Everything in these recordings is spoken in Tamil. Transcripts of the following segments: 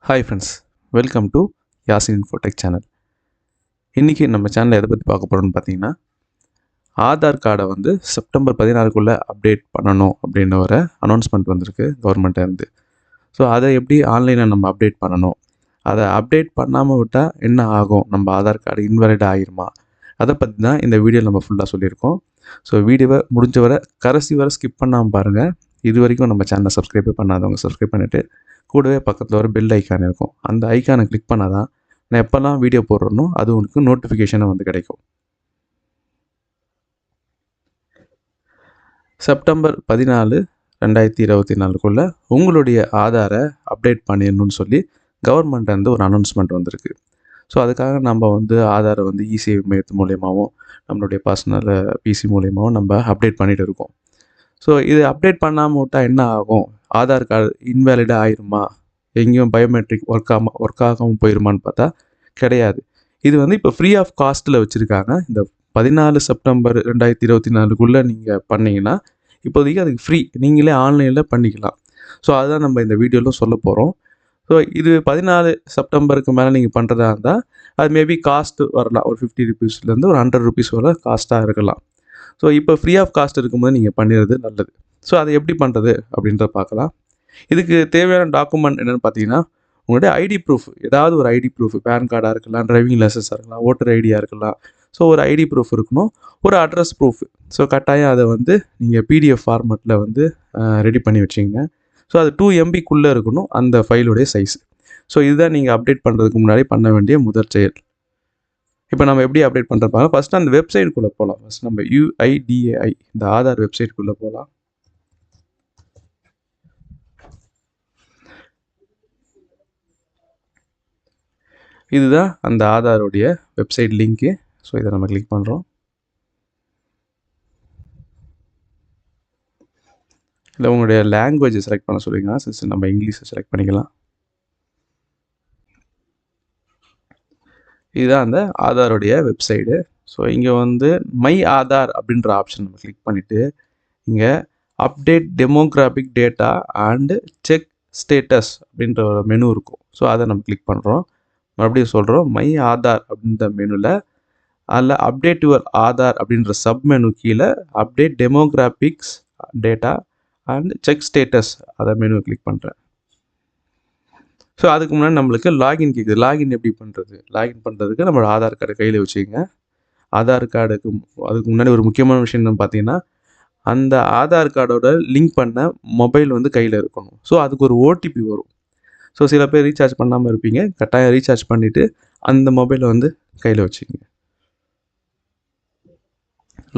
Hi friends, welcome to Yasin Infotech channel. இன்றைக்கி நம்ம சேனலில் எதை பற்றி பார்க்க போகிறோம்னு பார்த்தீங்கன்னா, ஆதார் கார்டை வந்து செப்டம்பர் 16க்குள்ளே அப்டேட் பண்ணணும் அப்படின்னு ஒரு அனௌன்ஸ்மெண்ட் வந்திருக்கு கவர்மெண்ட்டேருந்து. ஸோ அதை எப்படி ஆன்லைனில் நம்ம அப்டேட் பண்ணணும், அதை அப்டேட் பண்ணாமல் விட்டால் என்ன ஆகும், நம்ம ஆதார் கார்டு இன்வாலிட் ஆகிருமா, அதை பற்றி தான் இந்த வீடியோவில் நம்ம ஃபுல்லாக சொல்லியிருக்கோம். ஸோ வீடியோவை முடிஞ்ச வரை கடைசி வரை ஸ்கிப் பண்ணாமல் பாருங்கள். இது வரைக்கும் நம்ம சேனலை சப்ஸ்கிரைபே பண்ணாதவங்க சப்ஸ்கிரைப் பண்ணிவிட்டு கூடவே பக்கத்தில் ஒரு பெல் ஐக்கான் இருக்கும், அந்த ஐக்கானை கிளிக் பண்ணால் தான் நான் எப்போல்லாம் வீடியோ போடுறேனோ அது உங்களுக்கு நோட்டிஃபிகேஷனை வந்து கிடைக்கும். செப்டம்பர் 14, 2024 உங்களுடைய ஆதாரை அப்டேட் பண்ணிடணும்னு சொல்லி கவர்மெண்ட்லேருந்து ஒரு அனௌன்ஸ்மெண்ட் வந்திருக்கு. ஸோ அதுக்காக நம்ம வந்து ஆதாரை வந்து இசேவை மையத்து மூலியமாகவும் நம்மளுடைய பர்சனல் பிசி மூலியமாகவும் நம்ம அப்டேட் பண்ணிகிட்டு இருக்கோம். ஸோ இது அப்டேட் பண்ணாமல் விட்டால் என்ன ஆகும், ஆதார் கார்டு இன்வேலிடாக ஆயிருமா, எங்கேயும் பயோமெட்ரிக் ஒர்க் ஆகாமல் போயிருமான்னு பார்த்தா கிடையாது. இது வந்து இப்போ ஃப்ரீ ஆஃப் காஸ்ட்டில் வச்சுருக்காங்க. இந்த 14 செப்டம்பர் 2024 நீங்கள் பண்ணிங்கன்னா இப்போதைக்கு அதுக்கு ஃப்ரீ, நீங்களே ஆன்லைனில் பண்ணிக்கலாம். ஸோ அதுதான் நம்ம இந்த வீடியோவில் சொல்ல போகிறோம். ஸோ இது 14 செப்டம்பருக்கு மேலே நீங்கள் பண்ணுறதா இருந்தால் அது மேபி காஸ்ட்டு வரலாம், ஒரு 50 ருபீஸ்லேருந்து ஒரு 100 ருபீஸ் வரை காஸ்ட்டாக இருக்கலாம். ஸோ இப்போ ஃப்ரீ ஆஃப் காஸ்ட் இருக்கும்போது நீங்கள் பண்ணிடுறது நல்லது. ஸோ அதை எப்படி பண்ணுறது அப்படின்றத பார்க்கலாம். இதுக்கு தேவையான டாக்குமெண்ட் என்னென்னு பார்த்தீங்கன்னா, உங்களுடைய ஐடி ப்ரூஃப், ஏதாவது ஒரு ஐடி ப்ரூஃப், பேன் கார்டாக இருக்கலாம், டிரைவிங் லைசன்ஸாக இருக்கலாம், ஓட்டர் ஐடியாக இருக்கலாம். ஸோ ஒரு ஐடி ப்ரூஃப் இருக்கணும், ஒரு அட்ரஸ் ப்ரூஃப். ஸோ கட்டாயம் அதை வந்து நீங்கள் பிடிஎஃப் ஃபார்மேட்டில் வந்து ரெடி பண்ணி வச்சிங்க. ஸோ அது 2 MBக்குள்ளே இருக்கணும் அந்த ஃபைலுடைய சைஸ். ஸோ இதுதான் நீங்கள் அப்டேட் பண்ணுறதுக்கு முன்னாடி பண்ண வேண்டிய முதல் செயல். இப்போ நம்ம எப்படி அப்டேட் பண்ணுறப்பாங்க, ஃபஸ்ட்டு அந்த வெப்சைட்டுக்குள்ளே போகலாம். ஃபஸ்ட் நம்ம UIDAI இந்த ஆதார் வெப்சைட்டுக்குள்ளே போகலாம். இதுதான் அந்த ஆதாருடைய வெப்சைட் லிங்க்கு. ஸோ இதை நம்ம கிளிக் பண்ணுறோம். இல்லை உங்களுடைய லாங்குவேஜை செலக்ட் பண்ண சொல்லிங்கன்னா சிஸ்டம் நம்ம இங்கிலீஷை செலக்ட் பண்ணிக்கலாம். இதுதான் அந்த ஆதாருடைய வெப்சைடு. ஸோ இங்கே வந்து மை ஆதார் அப்படின்ற ஆப்ஷன் நம்ம கிளிக் பண்ணிவிட்டு இங்கே update demographic data and check status அப்படின்ற ஒரு மெனு இருக்கும். ஸோ அதை நம்ம கிளிக் பண்ணுறோம். மறுபடியும் சொல்கிறோம், மை ஆதார் அப்படின்ற மெனுவில் அதில் அப்டேட் யுவர் ஆதார் அப்படின்ற சப் மெனு கீழே update demographics data and check status அதை மெனு கிளிக் பண்ணுறேன். ஸோ அதுக்கு முன்னாடி நம்மளுக்கு லாகின் கேட்குது. லாகின் எப்படி பண்ணுறது, லாகின் பண்ணுறதுக்கு நம்மளோட ஆதார் கார்டை கையில் வச்சுக்கோங்க. ஆதார் கார்டுக்கு அதுக்கு முன்னாடி ஒரு முக்கியமான விஷயம் என்னன்னு பார்த்தீங்கன்னா, அந்த ஆதார் கார்டோட லிங்க் பண்ண மொபைல் வந்து கையில் இருக்கணும். ஸோ அதுக்கு ஒரு ஓடிபி வரும். ஸோ சில பேர் ரீசார்ஜ் பண்ணாமல் இருப்பீங்க, கட்டாயம் ரீசார்ஜ் பண்ணிவிட்டு அந்த மொபைலை வந்து கையில் வச்சுக்கோங்க.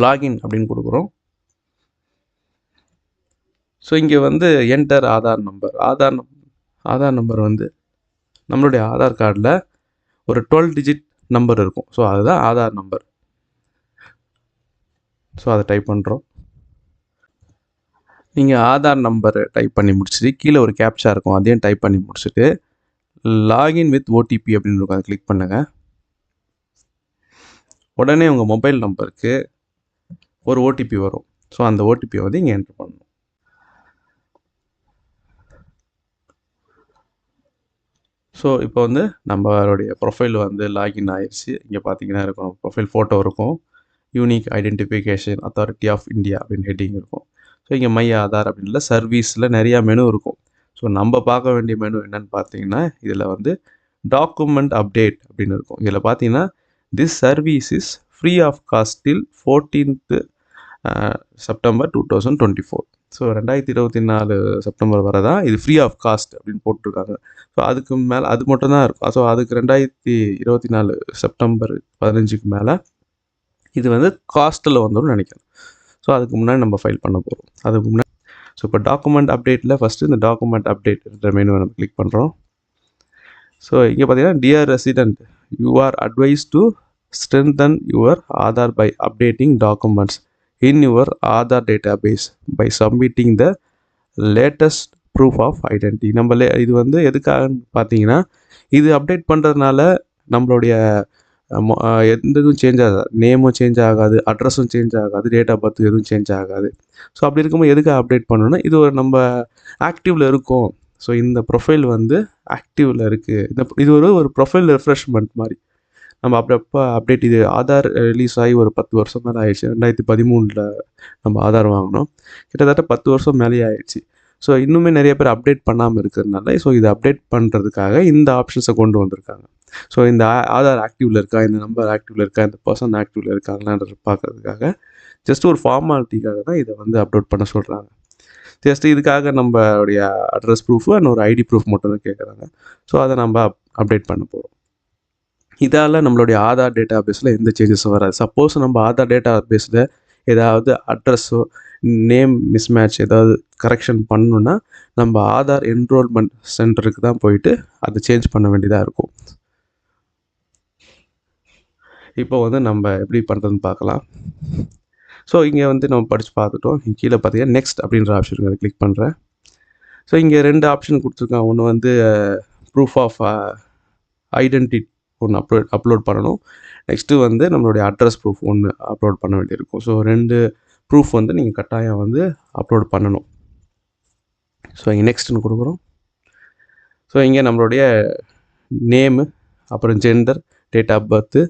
லாகின் அப்படின்னு கொடுக்குறோம். ஸோ இங்கே வந்து enter Aadhaar number. Aadhaar number வந்து நம்மளுடைய ஆதார் கார்டில் ஒரு 12 டிஜிட் நம்பர் இருக்கும். ஸோ அதுதான் ஆதார் நம்பர். ஸோ அதை டைப் பண்ணுறோம். நீங்கள் ஆதார் நம்பரை டைப் பண்ணி முடிச்சுட்டு கீழே ஒரு கேப்சா இருக்கும், அதையும் டைப் பண்ணி முடிச்சுட்டு லாகின் வித் ஓடிபி அப்படின்னு இருக்கும், அதை கிளிக் பண்ணுங்கள். உடனே உங்கள் மொபைல் நம்பருக்கு ஒரு ஓடிபி வரும். ஸோ அந்த ஓடிபியை வந்து இங்கே என்ட்ரு பண்ணணும். ஸோ இப்போ வந்து நம்மளுடைய ப்ரொஃபைல் வந்து லாகின் ஆயிடுச்சு. இங்கே பார்த்தீங்கன்னா இருக்கும், ப்ரொஃபைல் ஃபோட்டோ இருக்கும், unique identification authority of India அப்படின்னு ஹெட்டிங் இருக்கும். ஸோ இங்கே மை ஆதார் அப்படின்ல சர்வீஸில் நிறையா மெனு இருக்கும். ஸோ நம்ம பார்க்க வேண்டிய மெனு என்னென்னு பார்த்தீங்கன்னா, இதில் வந்து டாக்குமெண்ட் அப்டேட் அப்படின்னு இருக்கும். இதில் பார்த்தீங்கன்னா, this service is free of cost till 14th September 2024. So 2024 September வரை தான் இது ஃப்ரீ ஆஃப் காஸ்ட் அப்படின்னு போட்டிருக்காங்க. ஸோ அதுக்கு மேலே அது மட்டும் தான் இருக்கும். ஸோ அதுக்கு 2024 செப்டம்பர் 15க்கு மேலே இது வந்து காஸ்ட்டில் வந்துடும் நினைக்கிறேன். ஸோ அதுக்கு முன்னாடி நம்ம ஃபைல் பண்ண போகிறோம். அதுக்கு முன்னாடி ஸோ இப்போ டாக்குமெண்ட் அப்டேட்டில் ஃபஸ்ட்டு இந்த டாக்குமெண்ட் அப்டேட் என்ற மெனுவை நம்ம கிளிக் பண்ணுறோம். ஸோ இங்கே பார்த்தீங்கன்னா, dear resident, you are advice to strengthen your Aadhaar by updating documents in your Aadhaar database by submitting the latest proof of identity. இது வந்து எதுக்காகன்னு பார்த்தீங்கன்னா, இது அப்டேட் பண்ணுறதுனால நம்மளுடைய எந்த இதுவும் சேஞ்ச் ஆகாது, நேமும் சேஞ்ச் ஆகாது, அட்ரஸும் சேஞ்ச் ஆகாது, டேட் ஆஃப் பர்த் எதுவும் சேஞ்ச் ஆகாது. ஸோ அப்படி இருக்கும்போது எதுக்காக அப்டேட் பண்ணணும்னா, இது ஒரு நம்ம ஆக்டிவில் இருக்கும், ஸோ இந்த ப்ரொஃபைல் வந்து ஆக்டிவில் இருக்குது. இது ஒரு ப்ரொஃபைல் ரெஃப்ரெஷ்மெண்ட் மாதிரி. நம்ம அப்பப்போ அப்டேட், இது ஆதார் ரிலீஸ் ஆகி ஒரு 10 வருஷம் மேலே ஆயிடுச்சு. 2013 நம்ம ஆதார் வாங்கினோம். கிட்டத்தட்ட 10 வருஷம் மேலேயே ஆயிடுச்சு. ஸோ இன்னுமே நிறைய பேர் அப்டேட் பண்ணாமல் இருக்கிறதுனால, ஸோ இதை அப்டேட் பண்ணுறதுக்காக இந்த ஆப்ஷன்ஸை கொண்டு வந்திருக்காங்க. ஸோ இந்த ஆதார் ஆக்டிவில் இருக்கா, இந்த நம்பர் ஆக்டிவில் இருக்கா, இந்த பர்சன் ஆக்டிவில் இருக்காங்களான்றது பார்க்கறதுக்காக, ஜஸ்ட் ஒரு ஃபார்மாலிட்டிக்காக தான் இதை வந்து அப்லோட் பண்ண சொல்கிறாங்க. ஜஸ்ட் இதுக்காக நம்மளுடைய அட்ரஸ் ப்ரூஃபு அண்ட் ஒரு ஐடி ப்ரூஃப் மட்டும் தான் கேட்குறாங்க. ஸோ அதை நம்ம அப்டேட் பண்ண போகிறோம். இதால் நம்மளுடைய ஆதார் டேட்டா பேஸில் எந்த சேஞ்சஸும் வராது. சப்போஸ் நம்ம ஆதார் டேட்டா பேஸில் ஏதாவது அட்ரஸோ நேம் மிஸ்மேட்ச் ஏதாவது கரெக்ஷன் பண்ணணுன்னா நம்ம ஆதார் என்ரோல்மெண்ட் சென்டருக்கு தான் போயிட்டு அதை சேஞ்ச் பண்ண வேண்டியதாக இருக்கும். இப்போ வந்து நம்ம எப்படி பண்ணுறதுன்னு பார்க்கலாம். ஸோ இங்கே வந்து நம்ம படித்து பார்த்துட்டோம். கீழே பார்த்தீங்கன்னா நெக்ஸ்ட் அப்படின்ற ஆப்ஷன் அதை கிளிக் பண்ணுறேன். ஸோ இங்கே 2 ஆப்ஷன் கொடுத்துருக்காங்க. ஒன்று வந்து ப்ரூஃப் ஆஃப் ஐடென்டிட்டி ஒன்று அப்லோட் பண்ணணும். நெக்ஸ்ட்டு வந்து நம்மளுடைய அட்ரஸ் ப்ரூஃப் ஒன்று அப்லோட் பண்ண வேண்டியிருக்கும். ஸோ 2 ப்ரூஃப் வந்து நீங்கள் கட்டாயம் வந்து அப்லோட் பண்ணணும். ஸோ இங்கே நெக்ஸ்ட்டுன்னு கொடுக்குறோம். ஸோ இங்கே நம்மளுடைய நேமு, அப்புறம் gender, date of birth,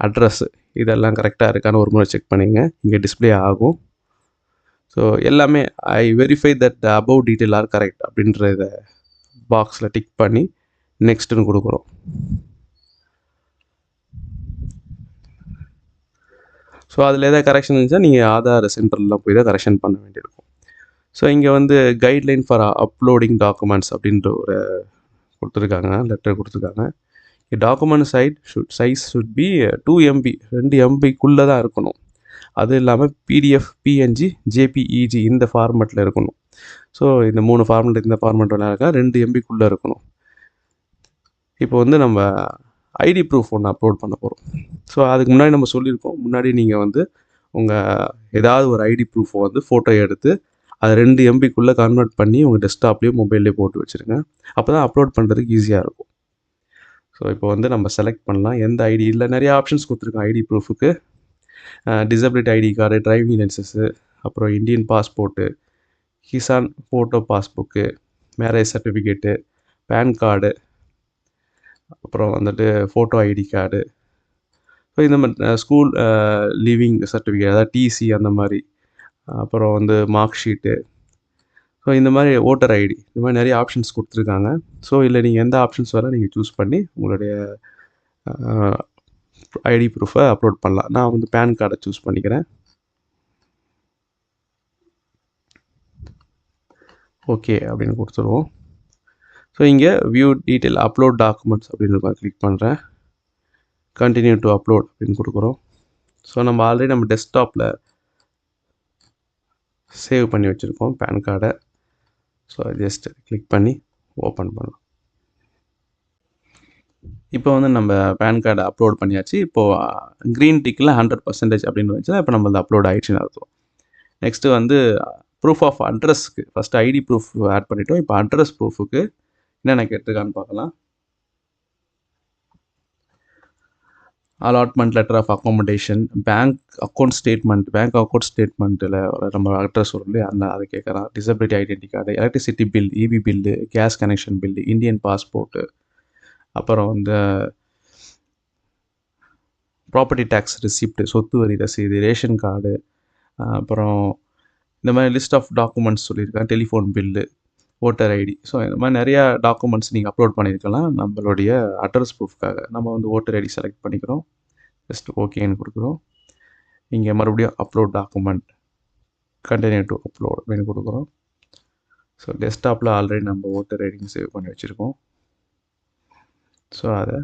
address இதெல்லாம் கரெக்டாக இருக்கான்னு ஒரு முறை செக் பண்ணிங்க. இங்கே டிஸ்பிளே ஆகும். ஸோ எல்லாமே ஐ verify that the above detail are correct அப்படின்ற இதை பாக்ஸில் டிக் பண்ணி நெக்ஸ்ட்டுன்னு கொடுக்குறோம். ஸோ அதில் எதாவது கரெக்ஷன் இருந்துச்சுன்னா நீங்கள் ஆதார் சென்டர்லாம் போய் தான் கரெக்ஷன் பண்ண வேண்டியிருக்கும். ஸோ இங்கே வந்து கைட்லைன் ஃபார் அப்லோடிங் டாக்குமெண்ட்ஸ் அப்படின்ற ஒரு கொடுத்துருக்காங்க, லெட்டர் கொடுத்துருக்காங்க. Document size should be 2 MB 2 MBக்குள்ளே தான் இருக்கணும். அது இல்லாமல் PDF, PNG, JPEG இந்த ஃபார்மெட்டில் இருக்கணும். ஸோ இந்த 3 ஃபார்மெட், இந்த ஃபார்மெட்டில் இருக்கா 2 MBக்குள்ளே இருக்கணும். இப்போ வந்து நம்ம ஐடி ப்ரூஃப் ஒன்று அப்லோட் பண்ண போகிறோம். ஸோ அதுக்கு முன்னாடி நம்ம சொல்லியிருக்கோம், முன்னாடி நீங்கள் வந்து உங்கள் ஏதாவது ஒரு ஐடி ப்ரூஃபை வந்து ஃபோட்டோ எடுத்து அதை 2 MBக்குள்ளே கன்வெர்ட் பண்ணி உங்கள் டெஸ்க்டாப்லேயும் மொபைல்லேயே போட்டு வச்சுருங்க. அப்போ தான் அப்லோட் பண்ணுறதுக்கு ஈஸியாக இருக்கும். ஸோ இப்போ வந்து நம்ம செலக்ட் பண்ணலாம் எந்த ஐடி. இல்லை நிறைய ஆப்ஷன்ஸ் கொடுத்துருக்கோம் ஐடி ப்ரூஃபுக்கு. Disability ID card, driving license, அப்புறம் Indian passport, Kisan photo passbook, marriage certificate, PAN card, அப்புறம் வந்துட்டு ஃபோட்டோ ஐடி கார்டு. ஸோ இந்த மாதிரி ஸ்கூல் லீவிங் சர்டிஃபிகேட், அதாவது டிசி அந்த மாதிரி, அப்புறம் வந்து மார்க் ஷீட்டு, ஸோ இந்த மாதிரி ஓட்டர் ஐடி, இந்த மாதிரி நிறைய ஆப்ஷன்ஸ் கொடுத்துருக்காங்க. ஸோ இல்லை நீங்கள் எந்த ஆப்ஷன்ஸ் வேணால் நீங்கள் சூஸ் பண்ணி உங்களுடைய ஐடி ப்ரூஃபை அப்லோட் பண்ணலாம். நான் வந்து பேன் கார்டை சூஸ் பண்ணிக்கிறேன். ஓகே அப்படின்னு கொடுத்துருவோம். ஸோ இங்கே வியூ டீட்டெயில் அப்லோட் டாக்குமெண்ட்ஸ் அப்படின்னு கிளிக் பண்ணுறேன். கண்டினியூ டு அப்லோட் அப்படின்னு கொடுக்குறோம். ஸோ நம்ம ஆல்ரெடி நம்ம டெஸ்க்டாப்பில் சேவ் பண்ணி வச்சுருக்கோம் பேன் கார்டை. ஸோ ஜஸ்ட் கிளிக் பண்ணி ஓப்பன் பண்ணலாம். இப்போ வந்து நம்ம பேன் கார்டை அப்லோட் பண்ணியாச்சு. இப்போது க்ரீன் டிக்கில் 100% அப்படின்னு வச்சுன்னா இப்போ நம்மளது அப்லோட் ஆகிடுச்சுன்னு அர்த்தம். நெக்ஸ்ட்டு வந்து ப்ரூஃப் ஆஃப் அட்ரஸ்க்கு ஃபஸ்ட்டு ஐடி ப்ரூஃப் ஆட் பண்ணிட்டோம். இப்போ அட்ரஸ் ப்ரூஃபுக்கு என்னென்ன கேட்டிருக்கான்னு பார்க்கலாம். Allotment letter of accommodation, bank account ஸ்டேட்மெண்ட்டில் நம்ம அட்ரஸ் வரும் இல்லையா, அதை கேட்குறான். Disability identity card, electricity bill, EB bill, gas connection bill, Indian passport, அப்புறம் வந்து ப்ராப்பர்ட்டி டேக்ஸ் ரிசிப்ட், சொத்து வரி ரசீது, ரேஷன் கார்டு, அப்புறம் இந்த மாதிரி லிஸ்ட் ஆஃப் டாக்குமெண்ட்ஸ் சொல்லியிருக்கேன். Telephone bill, voter ID. So இந்த மாதிரி நிறையா டாக்குமெண்ட்ஸ் நீங்கள் அப்லோட் பண்ணியிருக்கலாம் நம்மளுடைய அட்ரஸ் ப்ரூஃப்காக. நம்ம வந்து ஓட்டர் ஐடி செலக்ட் பண்ணிக்கிறோம். ஜஸ்ட் ஓகேன்னு கொடுக்குறோம். இங்கே மறுபடியும் upload document, continue to upload அப்படின்னு கொடுக்குறோம். ஸோ டெஸ்க்டாப்பில் ஆல்ரெடி நம்ம ஓட்டர் ஐடியும் சேவ் பண்ணி வச்சுருக்கோம். ஸோ அதை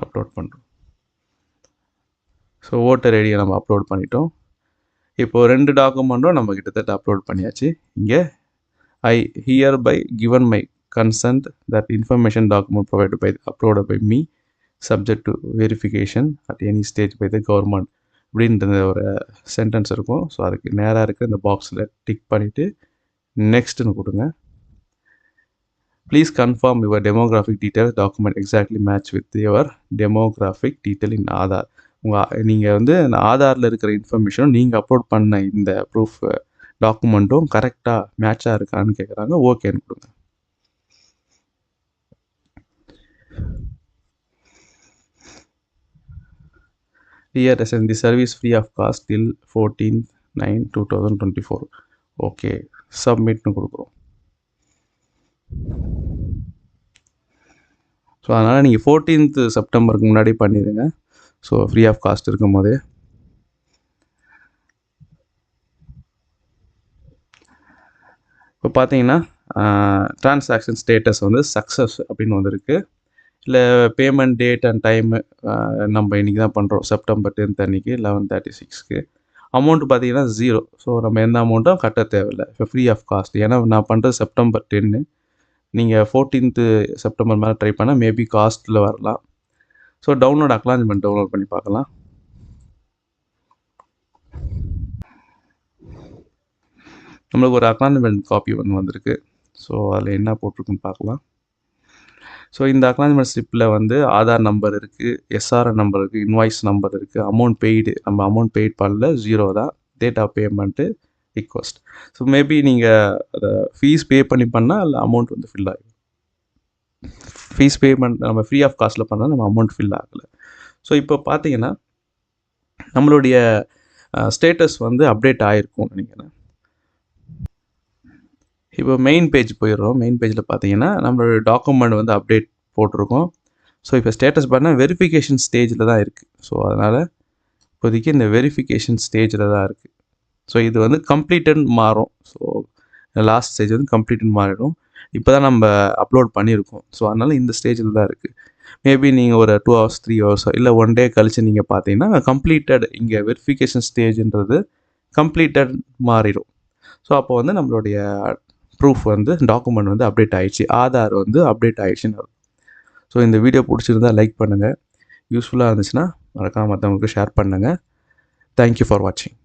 அப்லோட் பண்ணுறோம். ஸோ ஓட்டர் ஐடியை நம்ம அப்லோட் பண்ணிட்டோம். இப்போது 2 டாக்குமெண்ட்டும் நம்ம கிட்டத்தட்ட அப்லோட் பண்ணியாச்சு. இங்கே I hereby given my consent that information document provided by uploaded by me subject to verification at any stage by the government அப்படின்ற ஒரு சென்டென்ஸ் இருக்கும். ஸோ அதுக்கு நேராக இருக்க இந்த பாக்ஸில் டிக் பண்ணிவிட்டு நெக்ஸ்ட்டுன்னு கொடுங்க. Please confirm your demographic details document exactly match with your demographic detail இன் ஆதார். நீங்கள் வந்து அந்த ஆதாரில் இருக்கிற இன்ஃபர்மேஷனும் நீங்கள் அப்லோட் பண்ண இந்த ப்ரூஃப் டாக்குமெண்ட்டும் கரெக்டாக மேட்சாக இருக்கான்னு கேட்குறாங்க. ஓகேன்னு கொடுங்க. Dear resident, the service free of cost till 14/9/2024. Okay, சப்மிட்னு கொடுக்குறோம். ஸோ அதனால் நீங்கள் 14th செப்டம்பருக்கு முன்னாடி பண்ணிடுங்க. ஸோ ஃப்ரீ ஆஃப் காஸ்ட் இருக்கும் போதே. இப்போ பார்த்தீங்கன்னா ட்ரான்சாக்ஷன் ஸ்டேட்டஸ் வந்து சக்ஸஸ் அப்படின்னு வந்திருக்கு. இல்லை பேமெண்ட் டேட் அண்ட் டைமு நம்ம இன்றைக்கி தான் பண்ணுறோம், September 10th அன்றைக்கி 11:36. அமௌண்ட்டு பார்த்தீங்கன்னா 0. ஸோ நம்ம எந்த அமௌண்ட்டும் கட்ட தேவையில்லை. இப்போ ஃப்ரீ ஆஃப் காஸ்ட். ஏன்னா நான் பண்ணுறது September 10. நீங்கள் 14th செப்டம்பர் மேலே ட்ரை பண்ணால் மேபி காஸ்ட்டில் வரலாம். ஸோ டவுன்லோட் அக்னாலஜ்மெண்ட் டவுன்லோட் பண்ணி பார்க்கலாம். நம்மளுக்கு ஒரு அக்னாலஜ்மெண்ட் காப்பி ஒன்று வந்திருக்கு. ஸோ அதில் என்ன போட்டிருக்குன்னு பார்க்கலாம். ஸோ இந்த அக்னாலஜ்மெண்ட் ஸ்லிப்பில் வந்து ஆதார் நம்பர் இருக்குது, எஸ்ஆர்என் நம்பர் இருக்குது, இன்வாய்ஸ் நம்பர் இருக்குது, அமௌண்ட் பெய்டு நம்ம அமௌண்ட் பெய்ட் பண்ணல 0 தான், date of payment request. So maybe நீங்கள் அதை ஃபீஸ் பே பண்ணி பண்ணால் அதில் அமௌண்ட் வந்து ஃபில் ஆகும். ஃபீஸ் பேமெண்ட் நம்ம ஃப்ரீ ஆஃப் காஸ்ட்டில் பண்ணால் நம்ம அமௌண்ட் ஃபில் ஆகலை. ஸோ இப்போ பார்த்தீங்கன்னா நம்மளுடைய ஸ்டேட்டஸ் வந்து அப்டேட் ஆகிருக்கும்னு நினைக்கிறேன். இப்போ மெயின் பேஜ் போயிடுறோம். மெயின் பேஜில் பார்த்தீங்கன்னா நம்மளோட டாக்குமெண்ட் வந்து அப்டேட் போட்டிருக்கோம். ஸோ இப்போ ஸ்டேட்டஸ் பார்த்தா வெரிஃபிகேஷன் ஸ்டேஜில் தான் இருக்குது. ஸோ அதனால் இப்போதைக்கு இந்த வெரிஃபிகேஷன் ஸ்டேஜில் தான் இருக்குது. ஸோ இது வந்து கம்ப்ளீட்டட் மாறும். ஸோ லாஸ்ட் ஸ்டேஜ் வந்து கம்ப்ளீட்டட் மாறிடும். இப்போ தான் நம்ம அப்லோட் பண்ணியிருக்கோம். ஸோ அதனால் இந்த ஸ்டேஜில் தான் இருக்குது. மேபி நீங்கள் ஒரு 2 hours 3 hours இல்லை 1 day கழித்து நீங்கள் பார்த்தீங்கன்னா கம்ப்ளீட்டட், இங்கே வெரிஃபிகேஷன் ஸ்டேஜ்ன்றது கம்ப்ளீட்டட் மாறிடும். ஸோ அப்போ வந்து நம்மளுடைய ப்ரூஃப் வந்து டாக்குமெண்ட் வந்து அப்டேட் ஆகிடுச்சு, ஆதார் வந்து அப்டேட் ஆகிடுச்சின்னு வரும். ஸோ இந்த வீடியோ பிடிச்சிருந்தால் லைக் பண்ணுங்கள், யூஸ்ஃபுல்லாக இருந்துச்சுன்னா மறக்காமல் மற்றவங்களுக்கு ஷேர் பண்ணுங்கள். தேங்க்யூ ஃபார் வாட்சிங்.